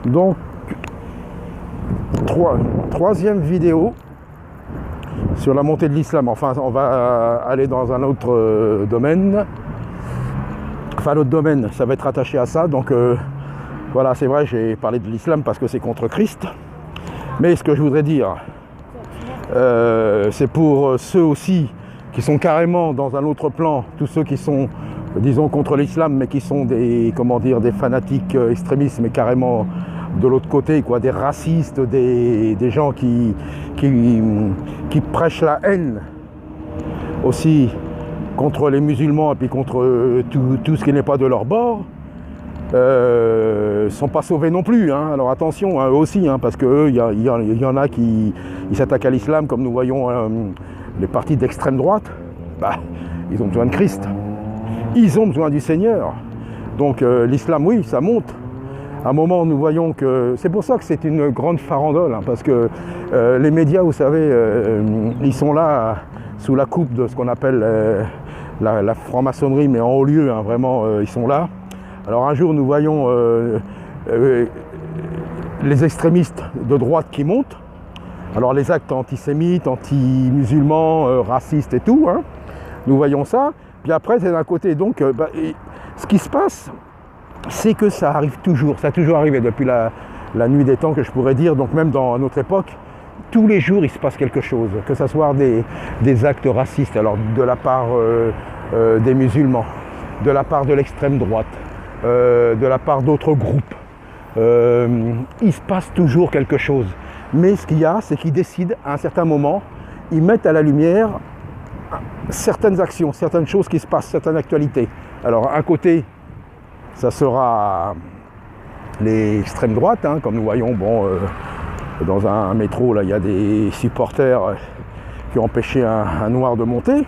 Donc, troisième vidéo sur la montée de l'islam. Enfin, on va aller dans un autre domaine. Enfin, l'autre domaine, ça va être attaché à ça. Donc, voilà, c'est vrai, j'ai parlé de l'islam parce que c'est contre Christ. Mais ce que je voudrais dire, c'est pour ceux aussi qui sont carrément dans un autre plan, tous ceux qui sont, disons, contre l'islam, mais qui sont des, comment dire, des fanatiques extrémistes, mais carrément de l'autre côté, quoi, des racistes, des gens qui prêchent la haine aussi contre les musulmans et puis contre tout ce qui n'est pas de leur bord. Sont pas sauvés non plus, hein. Alors attention, hein, eux aussi, hein, parce que il y en a qui s'attaquent à l'islam, comme nous voyons les partis d'extrême droite. Bah, ils ont besoin de Christ, ils ont besoin du Seigneur. Donc l'islam, oui, ça monte. À un moment, nous voyons que c'est pour ça que c'est une grande farandole, hein, parce que les médias, vous savez, ils sont là sous la coupe de ce qu'on appelle la franc-maçonnerie, mais en haut lieu, hein, vraiment, ils sont là. Alors un jour, nous voyons les extrémistes de droite qui montent. Alors les actes antisémites, anti-musulmans, racistes et tout, hein, nous voyons ça. Puis après, c'est d'un côté. Donc, ce qui se passe, c'est que ça arrive toujours. Ça a toujours arrivé depuis la nuit des temps, que je pourrais dire. Donc même dans notre époque, tous les jours, il se passe quelque chose. Que ce soit des actes racistes, alors de la part des musulmans, de la part de l'extrême droite, de la part d'autres groupes. Il se passe toujours quelque chose. Mais ce qu'il y a, c'est qu'ils décident, à un certain moment, ils mettent à la lumière certaines actions, certaines choses qui se passent, certaines actualités. Alors, un côté, ça sera l'extrême droite, hein, comme nous voyons, bon, dans un métro, là, il y a des supporters qui ont empêché un noir de monter.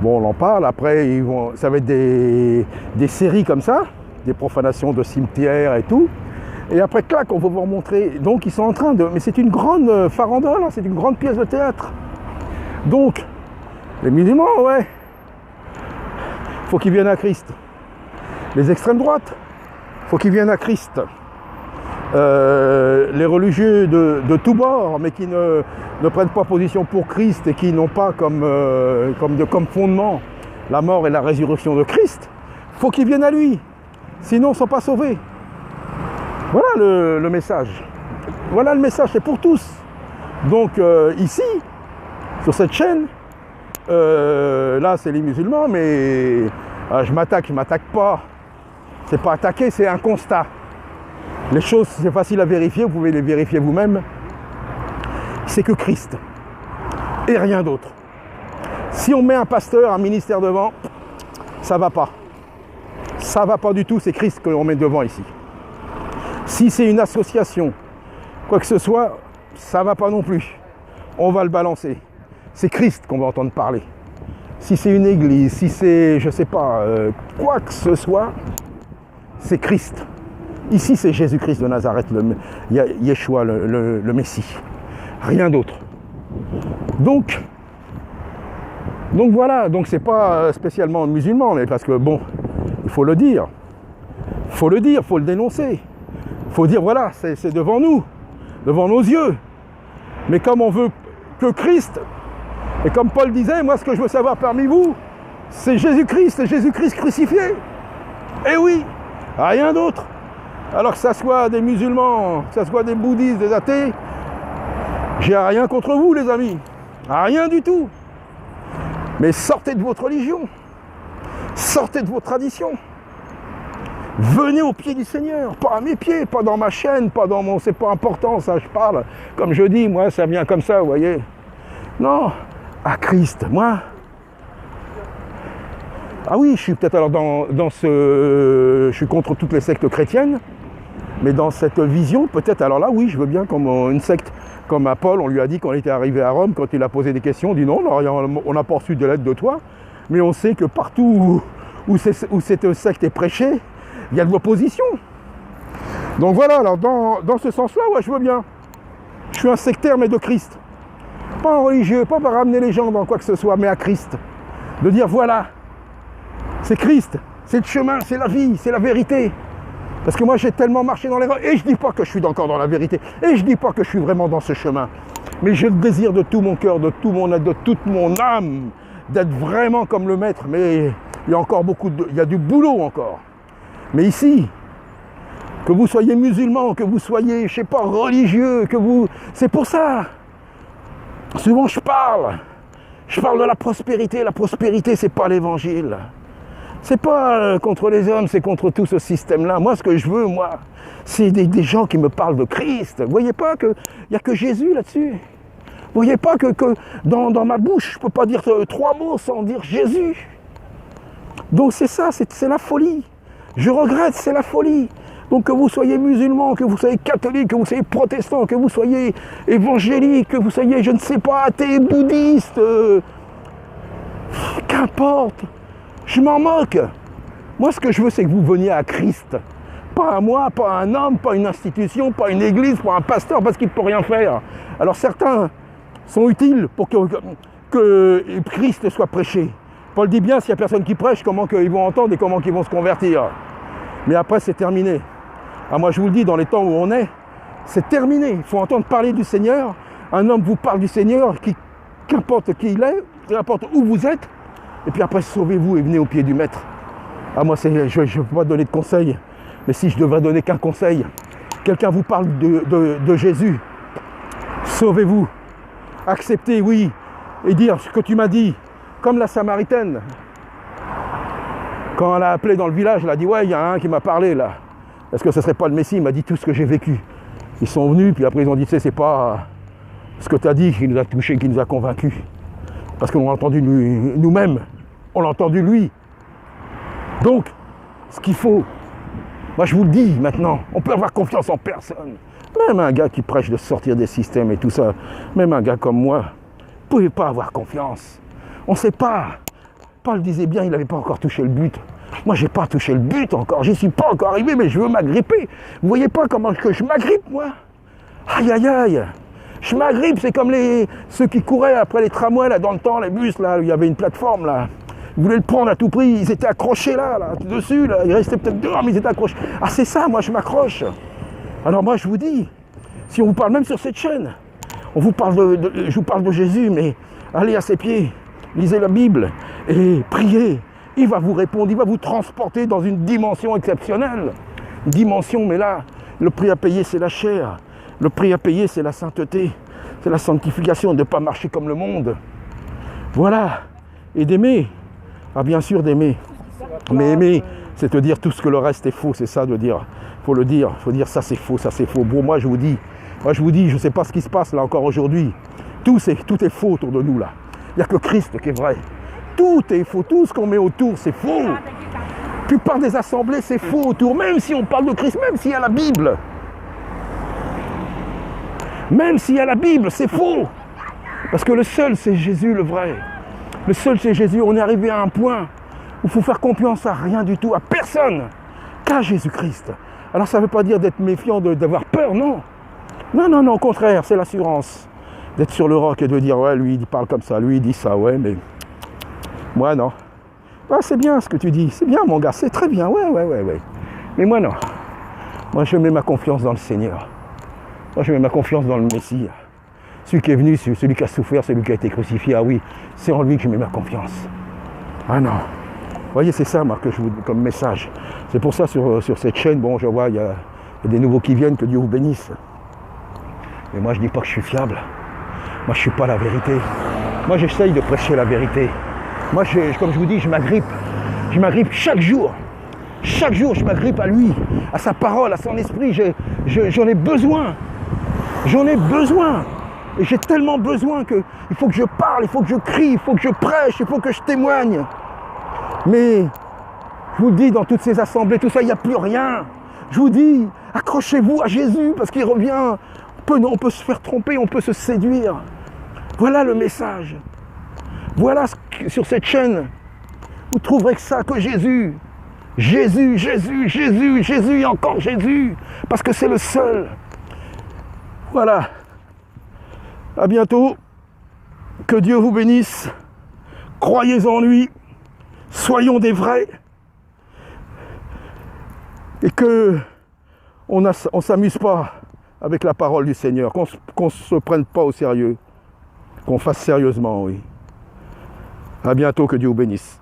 Bon, on en parle. Après, ça va être des séries comme ça, des profanations de cimetières et tout. Et après, clac, on va vous remontrer. Donc, ils sont en train de... Mais c'est une grande farandole, hein, c'est une grande pièce de théâtre. Donc, les musulmans, ouais, faut qu'ils viennent à Christ. Les extrêmes droites, faut qu'ils viennent à Christ. Les religieux de tous bords, mais qui ne prennent pas position pour Christ et qui n'ont pas comme fondement la mort et la résurrection de Christ, faut qu'ils viennent à lui. Sinon, ils ne sont pas sauvés. Voilà le message. Voilà le message, c'est pour tous. Donc ici, sur cette chaîne, là c'est les musulmans, mais je m'attaque pas. C'est pas attaquer, c'est un constat. Les choses, c'est facile à vérifier, vous pouvez les vérifier vous-même. C'est que Christ et rien d'autre. Si on met un pasteur, un ministère devant, ça va pas. Ça va pas du tout, c'est Christ que l'on met devant ici. Si c'est une association, quoi que ce soit, ça va pas non plus. On va le balancer. C'est Christ qu'on va entendre parler. Si c'est une église, si c'est, je sais pas, quoi que ce soit, c'est Christ. Ici, c'est Jésus-Christ de Nazareth, Yeshua, le Messie. Rien d'autre. Donc voilà, donc c'est pas spécialement musulman, mais parce que bon, il faut le dire. Faut le dire, faut le dénoncer. Faut dire, voilà, c'est devant nous, devant nos yeux. Mais comme on veut que Christ, et comme Paul disait, moi ce que je veux savoir parmi vous, c'est Jésus-Christ, crucifié. Eh oui, rien d'autre. Alors que ça soit des musulmans, que ça soit des bouddhistes, des athées, j'ai rien contre vous les amis, rien du tout. Mais sortez de votre religion, sortez de vos traditions. Venez au pied du Seigneur, pas à mes pieds, pas dans ma chaîne, pas dans mon... C'est pas important ça, je parle. Comme je dis, moi ça vient comme ça, vous voyez. Non, à Christ, moi. Ah oui, je suis peut-être alors dans ce... Je suis contre toutes les sectes chrétiennes. Mais dans cette vision, peut-être, alors là, oui, je veux bien comme une secte, comme à Paul, on lui a dit quand il était arrivé à Rome, quand il a posé des questions, on dit non, on n'a pas reçu de l'aide de toi, mais on sait que partout où cette secte est prêchée, il y a de l'opposition. Donc voilà, alors dans ce sens-là, ouais, je veux bien. Je suis un sectaire, mais de Christ. Pas un religieux, pas pour ramener les gens dans quoi que ce soit, mais à Christ. De dire, voilà, c'est Christ, c'est le chemin, c'est la vie, c'est la vérité. Parce que moi, j'ai tellement marché dans l'erreur. Et je ne dis pas que je suis encore dans la vérité. Et je ne dis pas que je suis vraiment dans ce chemin. Mais j'ai le désir de tout mon cœur, de toute mon âme, d'être vraiment comme le Maître. Mais il y a encore il y a du boulot encore. Mais ici, que vous soyez musulman, que vous soyez, je ne sais pas, religieux, c'est pour ça. Souvent, je parle de la prospérité. La prospérité, c'est pas l'évangile. C'est pas contre les hommes, c'est contre tout ce système-là. Moi, ce que je veux, c'est des gens qui me parlent de Christ. Vous voyez pas qu'il n'y a que Jésus là-dessus. Vous voyez pas que dans ma bouche, je ne peux pas dire 3 mots sans dire Jésus. Donc c'est ça, c'est la folie. Je regrette, c'est la folie. Donc que vous soyez musulman, que vous soyez catholique, que vous soyez protestant, que vous soyez évangélique, que vous soyez, je ne sais pas, athée, bouddhiste, qu'importe. Je m'en moque. Moi, ce que je veux, c'est que vous veniez à Christ. Pas à moi, pas à un homme, pas à une institution, pas à une église, pas à un pasteur, parce qu'il ne peut rien faire. Alors certains sont utiles pour que Christ soit prêché. Paul dit bien, s'il n'y a personne qui prêche, comment ils vont entendre et comment ils vont se convertir. Mais après, c'est terminé. Ah, moi, je vous le dis, dans les temps où on est, c'est terminé. Il faut entendre parler du Seigneur. Un homme vous parle du Seigneur, qu'importe qui il est, qu'importe où vous êtes. Et puis après, sauvez-vous et venez au pied du Maître. Ah, moi, je ne peux pas donner de conseils. Mais si je devrais donner qu'un conseil, quelqu'un vous parle de Jésus, sauvez-vous. Acceptez, oui, et dire ce que tu m'as dit. Comme la Samaritaine. Quand elle a appelé dans le village, elle a dit « Ouais, il y a un qui m'a parlé là. Est-ce que ce ne serait pas le Messie ?» Il m'a dit tout ce que j'ai vécu. Ils sont venus, puis après ils ont dit « Tu sais, c'est pas ce que tu as dit qui nous a touchés, qui nous a convaincus. » Parce qu'on l'a entendu nous-mêmes. On l'a entendu lui. Donc, ce qu'il faut, moi je vous le dis maintenant, on peut avoir confiance en personne. Même un gars qui prêche de sortir des systèmes et tout ça, même un gars comme moi, vous ne pouvez pas avoir confiance. On ne sait pas. Paul disait bien, il n'avait pas encore touché le but. Moi, je n'ai pas touché le but encore. J'y suis pas encore arrivé, mais je veux m'agripper. Vous voyez pas comment que je m'agrippe, moi? Aïe, aïe, aïe. Je m'agrippe, c'est comme ceux qui couraient après les tramways, là, dans le temps, les bus, là, où il y avait une plateforme, là. Ils voulaient le prendre à tout prix, ils étaient accrochés là, dessus, là. Ils restaient peut-être dehors, mais ils étaient accrochés. Ah, c'est ça, moi, je m'accroche. Alors moi, je vous dis, si on vous parle même sur cette chaîne, je vous parle de Jésus, mais allez à ses pieds, lisez la Bible et priez. Il va vous répondre, il va vous transporter dans une dimension exceptionnelle. Dimension, mais là, le prix à payer, c'est la chair. Le prix à payer, c'est la sainteté. C'est la sanctification, de ne pas marcher comme le monde. Voilà. Et d'aimer. Ah, bien sûr, d'aimer. Mais aimer, c'est te dire tout ce que le reste est faux. C'est ça de dire. Il faut le dire. Il faut dire ça, c'est faux, ça, c'est faux. Bon, moi, je vous dis, je ne sais pas ce qui se passe là encore aujourd'hui. Tout est faux autour de nous, là. Il n'y a que Christ qui est vrai. Tout est faux. Tout ce qu'on met autour, c'est faux. La plupart des assemblées, c'est faux autour. Même si on parle de Christ, même s'il y a la Bible. Même s'il y a la Bible, c'est faux. Parce que le seul, c'est Jésus, le vrai. Le seul, c'est Jésus. On est arrivé à un point où il faut faire confiance à rien du tout, à personne, qu'à Jésus-Christ. Alors ça ne veut pas dire d'être méfiant, d'avoir peur, non. Non, au contraire, c'est l'assurance. D'être sur le roc et de dire, ouais, lui, il parle comme ça, lui, il dit ça, ouais, mais moi, non. Ouais, c'est bien ce que tu dis, c'est bien, mon gars, c'est très bien, ouais. Mais moi, non. Moi, je mets ma confiance dans le Seigneur. Moi, je mets ma confiance dans le Messie. Celui qui est venu, celui qui a souffert, celui qui a été crucifié, ah oui, c'est en lui que je mets ma confiance. Ah non. Vous voyez, c'est ça, moi, que je vous dis comme message. C'est pour ça, sur cette chaîne, bon, je vois, il y a des nouveaux qui viennent, que Dieu vous bénisse. Mais moi, je ne dis pas que je suis fiable. Moi, je ne suis pas la vérité. Moi, j'essaye de prêcher la vérité. Moi, comme je vous dis, je m'agrippe. Je m'agrippe chaque jour. Chaque jour, je m'agrippe à lui, à sa parole, à son esprit. J'en ai besoin. J'en ai besoin. Et j'ai tellement besoin qu'il faut que je parle, il faut que je crie, il faut que je prêche, il faut que je témoigne. Mais, je vous le dis, dans toutes ces assemblées, tout ça, il n'y a plus rien. Je vous dis, accrochez-vous à Jésus, parce qu'il revient. On peut se faire tromper, on peut se séduire. Voilà le message. Voilà sur cette chaîne. Vous trouverez que ça, que Jésus. Jésus, et encore Jésus. Parce que c'est le seul. Voilà. À bientôt. Que Dieu vous bénisse. Croyez en lui. Soyons des vrais. Et que on ne s'amuse pas avec la parole du Seigneur, qu'on ne se prenne pas au sérieux, qu'on fasse sérieusement, oui. À bientôt, que Dieu vous bénisse.